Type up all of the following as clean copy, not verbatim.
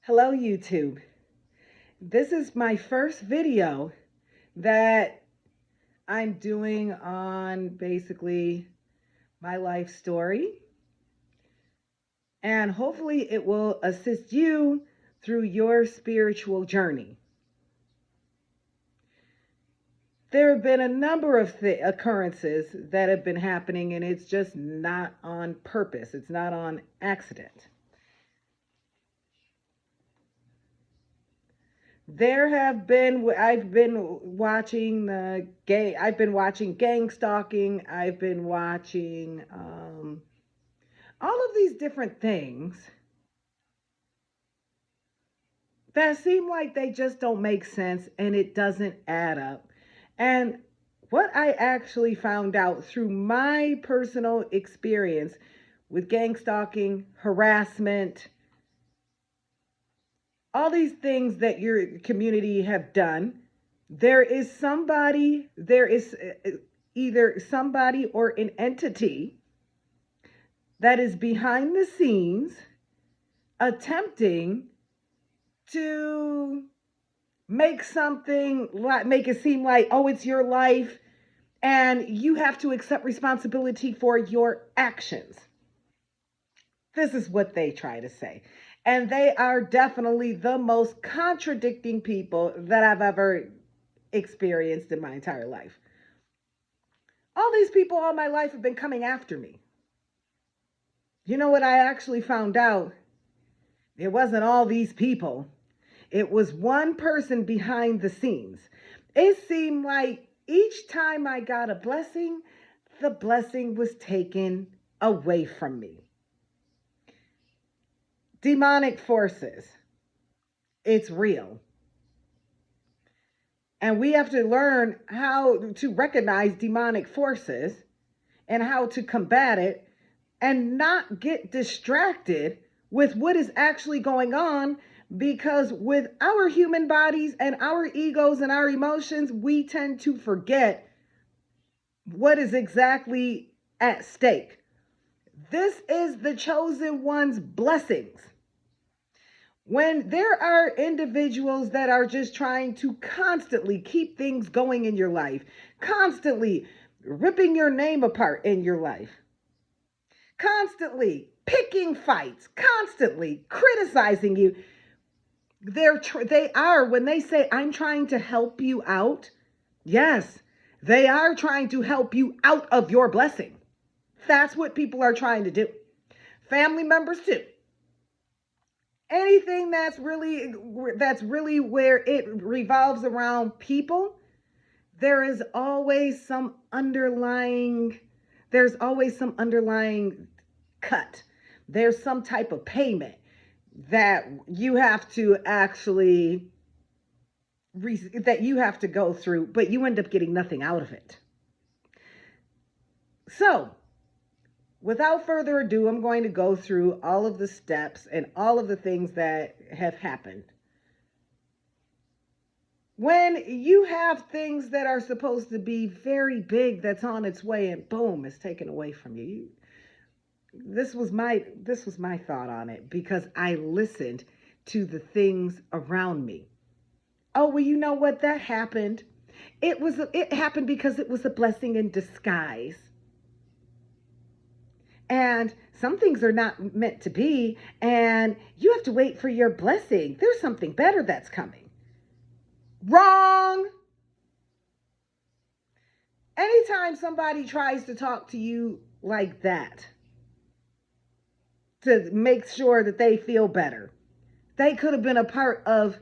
Hello, YouTube. This is my first video that I'm doing on basically my life story, and hopefully it will assist you through your spiritual journey. There have been a number of occurrences that have been happening, and it's just not on purpose. It's not on accident. I've been watching gang stalking. I've been watching all of these different things that seem like they just don't make sense and it doesn't add up. And what I actually found out through my personal experience with gang stalking, harassment, all these things that your community have done, there is either somebody or an entity that is behind the scenes attempting to make it seem like, oh, it's your life and you have to accept responsibility for your actions. This is what they try to say. And they are definitely the most contradicting people that I've ever experienced in my entire life. All these people all my life have been coming after me. You know what I actually found out? It wasn't all these people. It was one person behind the scenes. It seemed like each time I got a blessing, the blessing was taken away from me. Demonic forces. It's real. And we have to learn how to recognize demonic forces and how to combat it and not get distracted with what is actually going on, because with our human bodies and our egos and our emotions, we tend to forget what is exactly at stake. This is the chosen one's blessings. When there are individuals that are just trying to constantly keep things going in your life, constantly ripping your name apart in your life, constantly picking fights, constantly criticizing you, when they say, I'm trying to help you out, yes, they are trying to help you out of your blessing. That's what people are trying to do. Family members too. Anything that's really where it revolves around people, there's always some underlying cut. There's some type of payment that you have to actually go through, but you end up getting nothing out of it. So, without further ado, I'm going to go through all of the steps and all of the things that have happened. When you have things that are supposed to be very big that's on its way and boom, it's taken away from you. This was my thought on it, because I listened to the things around me. Oh, well, you know what? That happened. It happened because it was a blessing in disguise. And some things are not meant to be, and you have to wait for your blessing. There's something better that's coming. Wrong. Anytime somebody tries to talk to you like that, to make sure that they feel better, they could have been a part of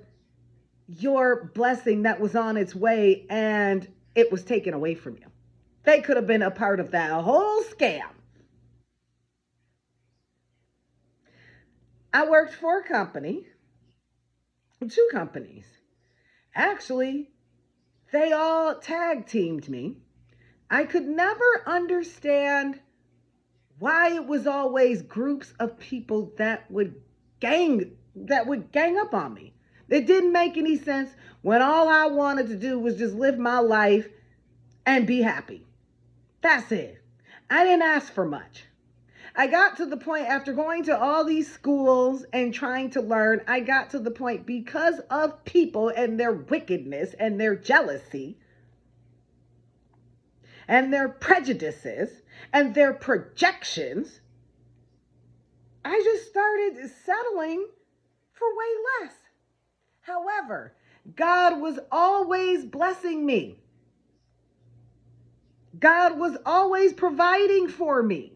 your blessing that was on its way and it was taken away from you. They could have been a part of that whole scam. I worked for a company, 2 companies. Actually, they all tag teamed me. I could never understand why it was always groups of people that would gang up on me. It didn't make any sense when all I wanted to do was just live my life and be happy. That's it. I didn't ask for much. I got to the point after going to all these schools and trying to learn, I got to the point because of people and their wickedness and their jealousy and their prejudices and their projections, I just started settling for way less. However, God was always blessing me. God was always providing for me,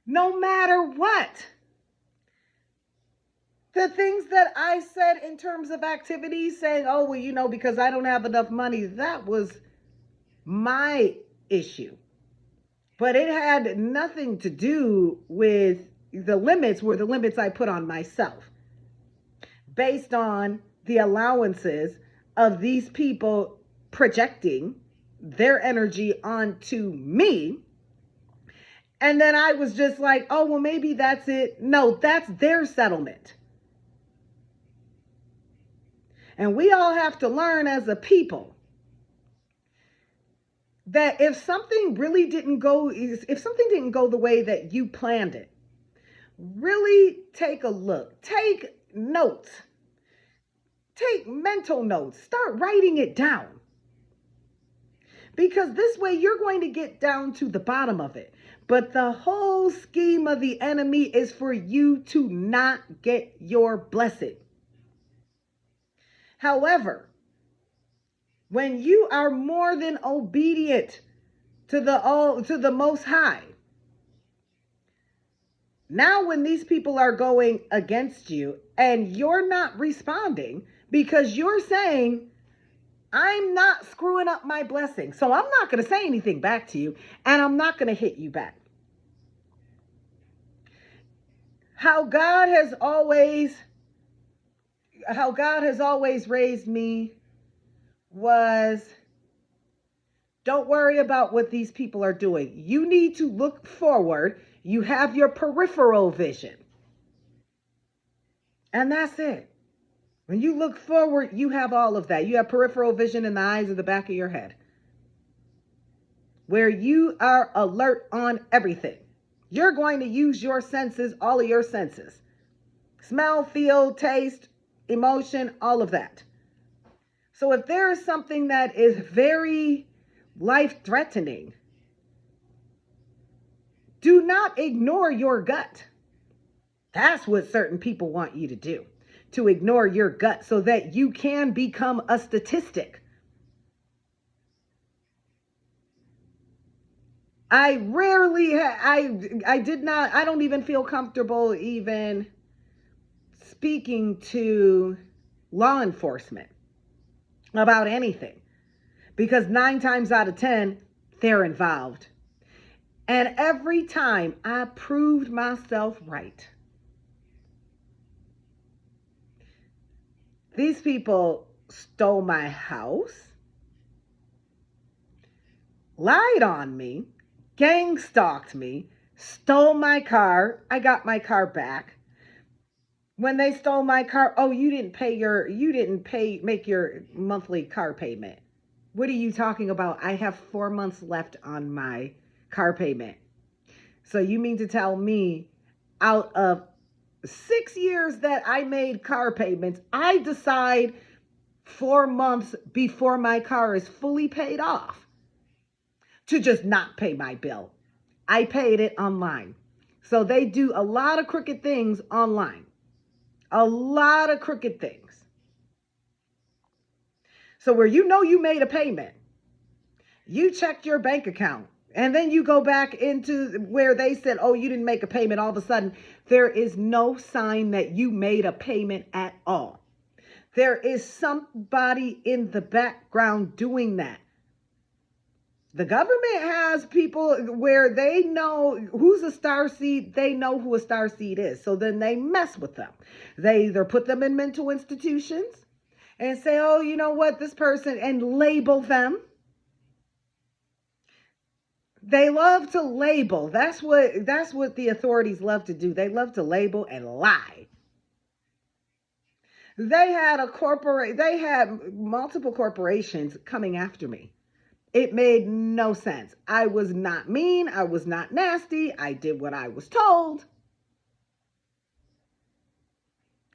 no matter what. The things that I said in terms of activities, saying, oh, well, because I don't have enough money, that was my issue. But it had nothing to do with the limits, were the limits I put on myself based on the allowances of these people projecting their energy onto me. And then I was just like, oh, well, maybe that's it. No, that's their settlement. And we all have to learn as a people that if something didn't go the way that you planned it, really take a look, take notes, take mental notes, start writing it down. Because this way you're going to get down to the bottom of it. But the whole scheme of the enemy is for you to not get your blessing. However, when you are more than obedient to the Most High, now when these people are going against you and you're not responding because you're saying, I'm not screwing up my blessing, so I'm not going to say anything back to you, and I'm not going to hit you back. How God has always raised me was, don't worry about what these people are doing. You need to look forward. You have your peripheral vision. And that's it. When you look forward, you have all of that. You have peripheral vision in the eyes of the back of your head, where you are alert on everything. You're going to use your senses, all of your senses. Smell, feel, taste, emotion, all of that. So if there is something that is very life-threatening, do not ignore your gut. That's what certain people want you to do, to ignore your gut so that you can become a statistic. I don't even feel comfortable even speaking to law enforcement about anything, because 9 times out of 10, they're involved. And every time I proved myself right. These people stole my house, lied on me, gang stalked me, stole my car. I got my car back. When they stole my car, oh, you didn't make your monthly car payment. What are you talking about? I have 4 months left on my car payment. So you mean to tell me out of 6 years that I made car payments, I decide 4 months before my car is fully paid off to just not pay my bill? I paid it online. So they do a lot of crooked things online. A lot of crooked things. So where you made a payment, you checked your bank account, and then you go back into where they said, oh, you didn't make a payment. All of a sudden, there is no sign that you made a payment at all. There is somebody in the background doing that. The government has people where they know who's a star seed. They know who a star seed is. So then they mess with them. They either put them in mental institutions and say, oh, you know what, this person, and label them. They love to label. That's what the authorities love to do. They love to label and lie. They had multiple corporations coming after me It made no sense. I was not mean. I was not nasty. I did what I was told.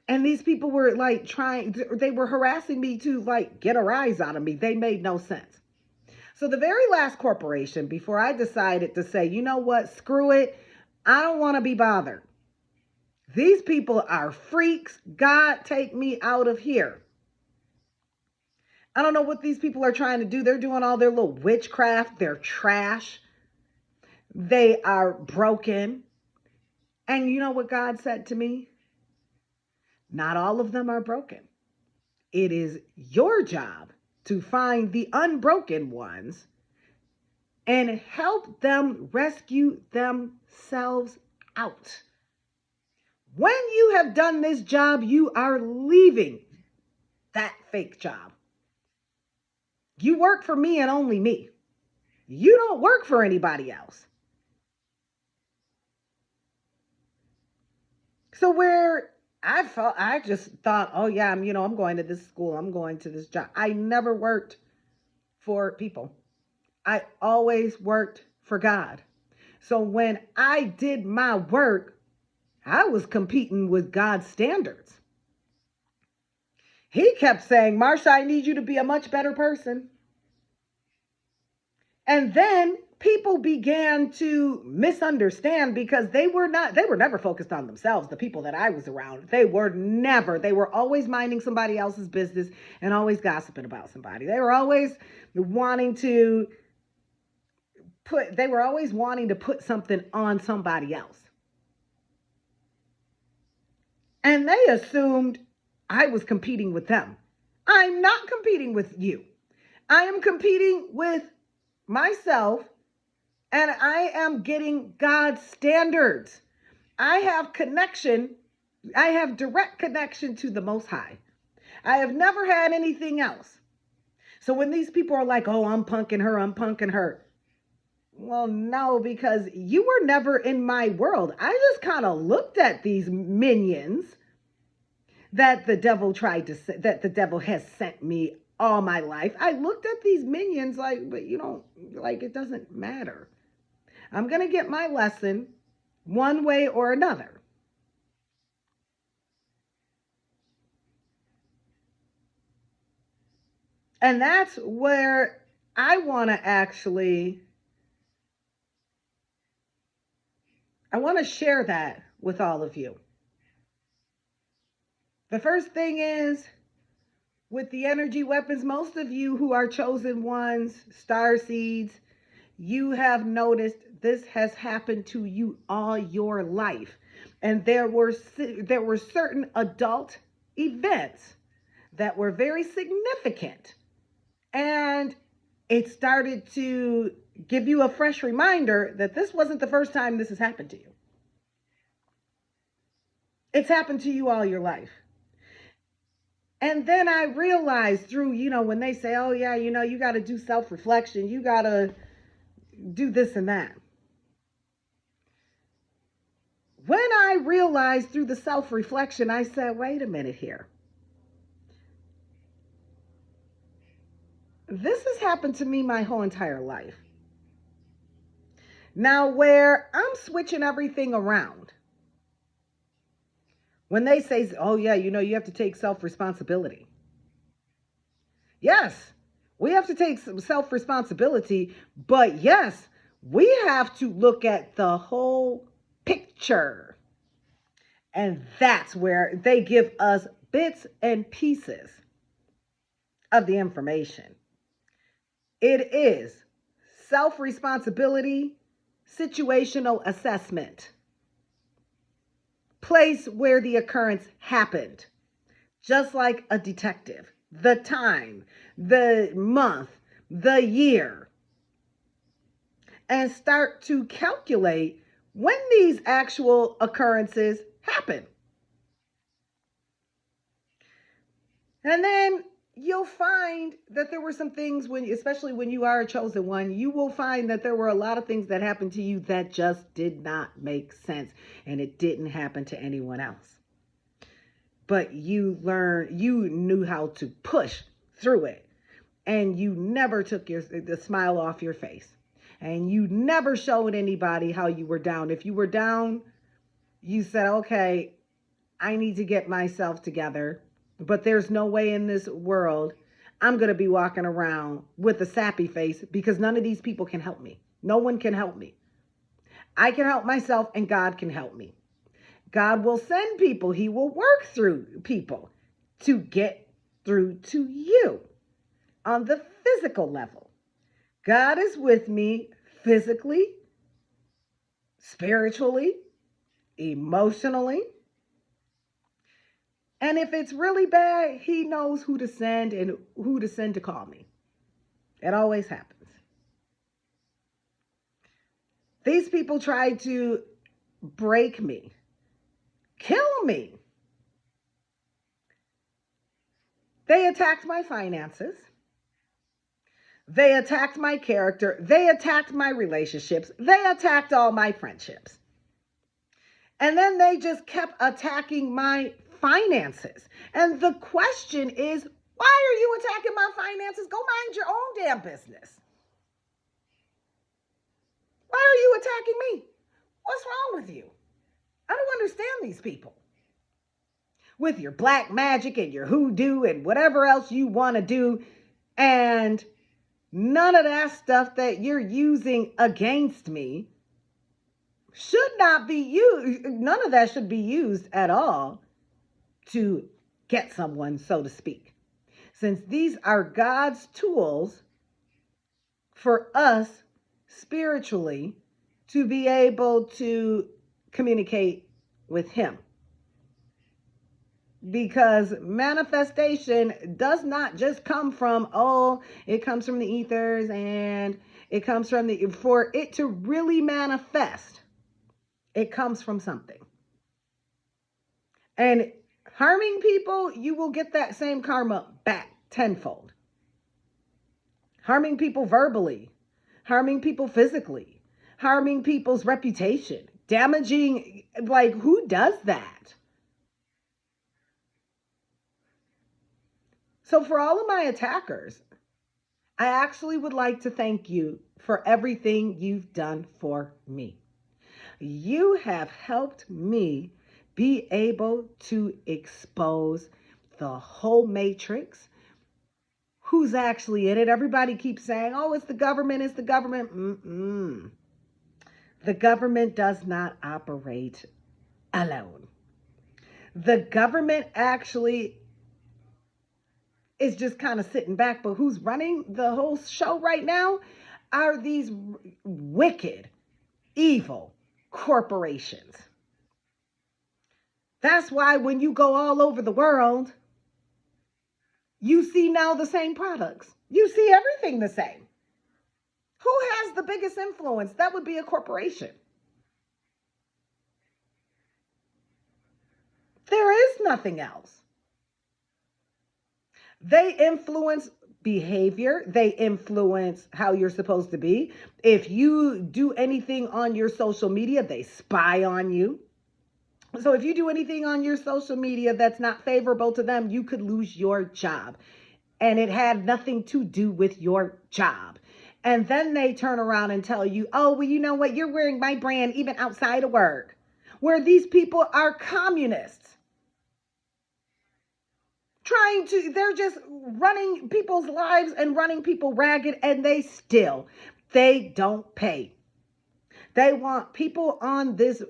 And these people were like they were harassing me to like get a rise out of me. They made no sense. So the very last corporation, before I decided to say, you know what, screw it, I don't want to be bothered. These people are freaks. God, take me out of here. I don't know what these people are trying to do. They're doing all their little witchcraft. They're trash. They are broken. And you know what God said to me? Not all of them are broken. It is your job to find the unbroken ones and help them rescue themselves out. When you have done this job, you are leaving that fake job. You work for me and only me. You don't work for anybody else. So where I just thought, oh yeah, I'm going to this school. I'm going to this job. I never worked for people. I always worked for God. So when I did my work, I was competing with God's standards. He kept saying, Marsha, I need you to be a much better person. And then people began to misunderstand because they were never focused on themselves. The people that I was around, they were always minding somebody else's business and always gossiping about somebody. They were always wanting to put something on somebody else. And they assumed I was competing with them. I'm not competing with you. I am competing with myself, and I am getting God's standards. I have direct connection to the Most High. I have never had anything else. So when these people are like, oh, I'm punking her. Well, no, because you were never in my world. I just kind of looked at these minions that the devil has sent me all my life. I looked at these minions like, but it doesn't matter. I'm going to get my lesson one way or another. And that's where I want to share that with all of you. The first thing is, with the energy weapons, most of you who are chosen ones, star seeds, you have noticed this has happened to you all your life. And there were certain adult events that were very significant. And it started to give you a fresh reminder that this wasn't the first time this has happened to you. It's happened to you all your life. And then I realized through, when they say, oh yeah, you got to do self-reflection, you got to do this and that. When I realized through the self-reflection, I said, wait a minute here. This has happened to me my whole entire life. Now, where I'm switching everything around, when they say, oh yeah, you have to take self-responsibility. Yes, we have to take some self-responsibility, but yes, we have to look at the whole picture. And that's where they give us bits and pieces of the information. It is self-responsibility, situational assessment, place where the occurrence happened, just like a detective, the time, the month, the year, and start to calculate when these actual occurrences happen. And then you'll find that there were some things especially when you are a chosen one, you will find that there were a lot of things that happened to you that just did not make sense, and it didn't happen to anyone else. But you knew how to push through it and you never took the smile off your face, and you never showed anybody how you were down. If you were down, you said, okay, I need to get myself together, but there's no way in this world I'm going to be walking around with a sappy face, because none of these people can help me. No one can help me. I can help myself, and God can help me. God will send people. He will work through people to get through to you on the physical level. God is with me physically, spiritually, emotionally. And if it's really bad, he knows who to send and who to send to call me. It always happens. These people tried to break me, kill me. They attacked my finances. They attacked my character. They attacked my relationships. They attacked all my friendships. And then they just kept attacking my finances. And the question is, why are you attacking my finances? Go mind your own damn business. Why are you attacking me? What's wrong with you? I don't understand these people. With your black magic and your hoodoo and whatever else you want to do. And none of that stuff that you're using against me should not be used. None of that should be used at all to get someone, so to speak. Since these are God's tools for us spiritually to be able to communicate with Him. Because manifestation does not just come from, it comes from the ethers, and it comes from for it to really manifest, it comes from something. And harming people, you will get that same karma back tenfold. Harming people verbally, harming people physically, harming people's reputation, damaging, like, who does that? So for all of my attackers, I actually would like to thank you for everything you've done for me. You have helped me be able to expose the whole matrix. Who's actually in it? Everybody keeps saying, oh, it's the government, it's the government. The government does not operate alone. The government actually is just kind of sitting back, but who's running the whole show right now are these wicked, evil corporations. That's why when you go all over the world, you see now the same products. You see everything the same. Who has the biggest influence? That would be a corporation. There is nothing else. They influence behavior. They influence how you're supposed to be. If you do anything on your social media, they spy on you. So if you do anything on your social media that's not favorable to them, you could lose your job. And it had nothing to do with your job. And then they turn around and tell you, oh, well, you know what? You're wearing my brand even outside of work. Where these people are communists. They're just running people's lives and running people ragged, and they don't pay. They want people on this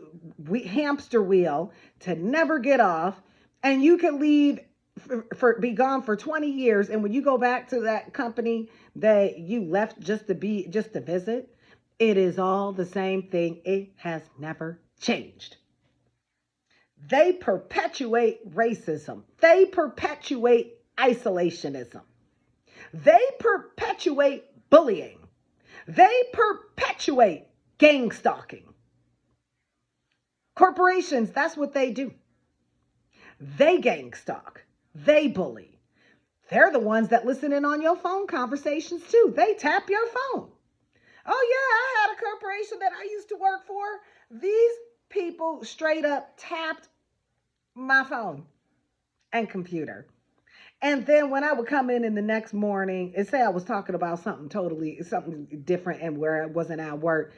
hamster wheel to never get off, and you can leave be gone for 20 years, and when you go back to that company that you left just to visit, it is all the same thing. It has never changed. They perpetuate racism. They perpetuate isolationism. They perpetuate bullying. They perpetuate gang stalking. Corporations, that's what they do. They gang stalk. They bully. They're the ones that listen in on your phone conversations too. They tap your phone. Oh yeah, I had a corporation that I used to work for. These people straight up tapped my phone and computer. And then when I would come in the next morning and say I was talking about something different and where it wasn't at work,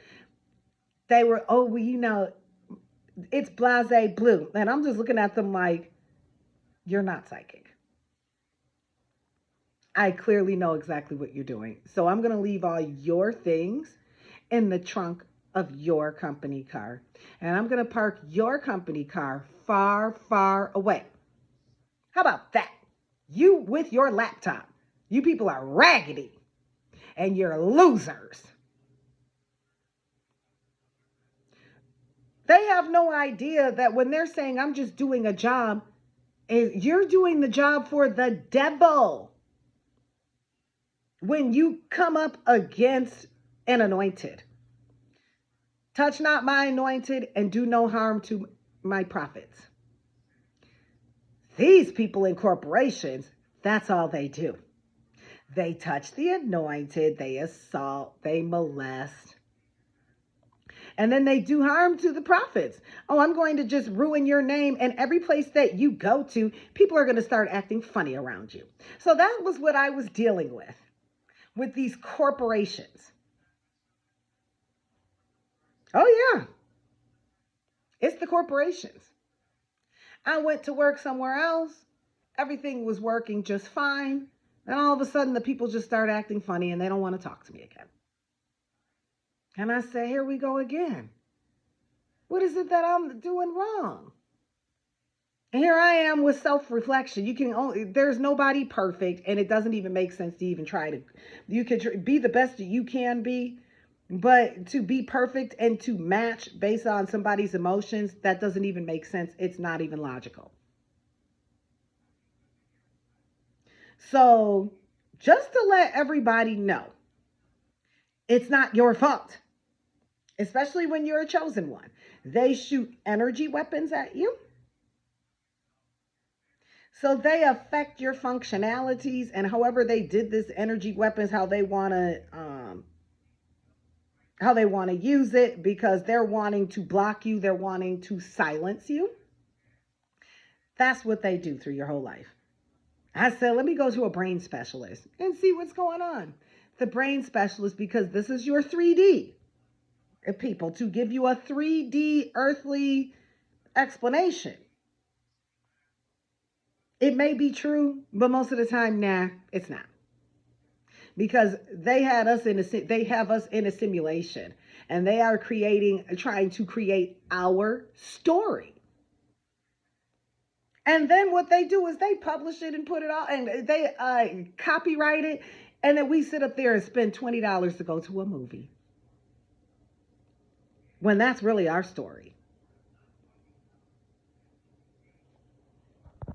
they were, oh, well, it's blase blue. And I'm just looking at them like, you're not psychic. I clearly know exactly what you're doing. So I'm going to leave all your things in the trunk of your company car. And I'm going to park your company car far, far away. How about that? You with your laptop. You people are raggedy and you're losers. They have no idea that when they're saying, I'm just doing a job, you're doing the job for the devil. When you come up against an anointed, touch not my anointed and do no harm to my prophets. These people in corporations, that's all they do. They touch the anointed, they assault, they molest, and then they do harm to the prophets. Oh, I'm going to just ruin your name. And every place that you go to, people are going to start acting funny around you. So that was what I was dealing with these corporations. Oh, yeah, it's the corporations. I went to work somewhere else. Everything was working just fine. And all of a sudden, the people just start acting funny and they don't want to talk to me again. And I say, here we go again. What is it that I'm doing wrong? And here I am with self-reflection. There's nobody perfect, and it doesn't even make sense to even try to. You can be the best that you can be, but to be perfect and to match based on somebody's emotions, that doesn't even make sense. It's not even logical. So just to let everybody know, it's not your fault, especially when you're a chosen one. They shoot energy weapons at you. So they affect your functionalities, and however they did this energy weapons, how they want to use it, because they're wanting to block you, they're wanting to silence you. That's what they do through your whole life. I said, let me go to a brain specialist and see what's going on. The brain specialist, because this is your 3D people, to give you a 3D earthly explanation. It may be true, but most of the time, nah, it's not. Because they have us in a simulation, and they are trying to create our story. And then what they do is they publish it and put it out, and they copyright it, and then we sit up there and spend $20 to go to a movie, when that's really our story.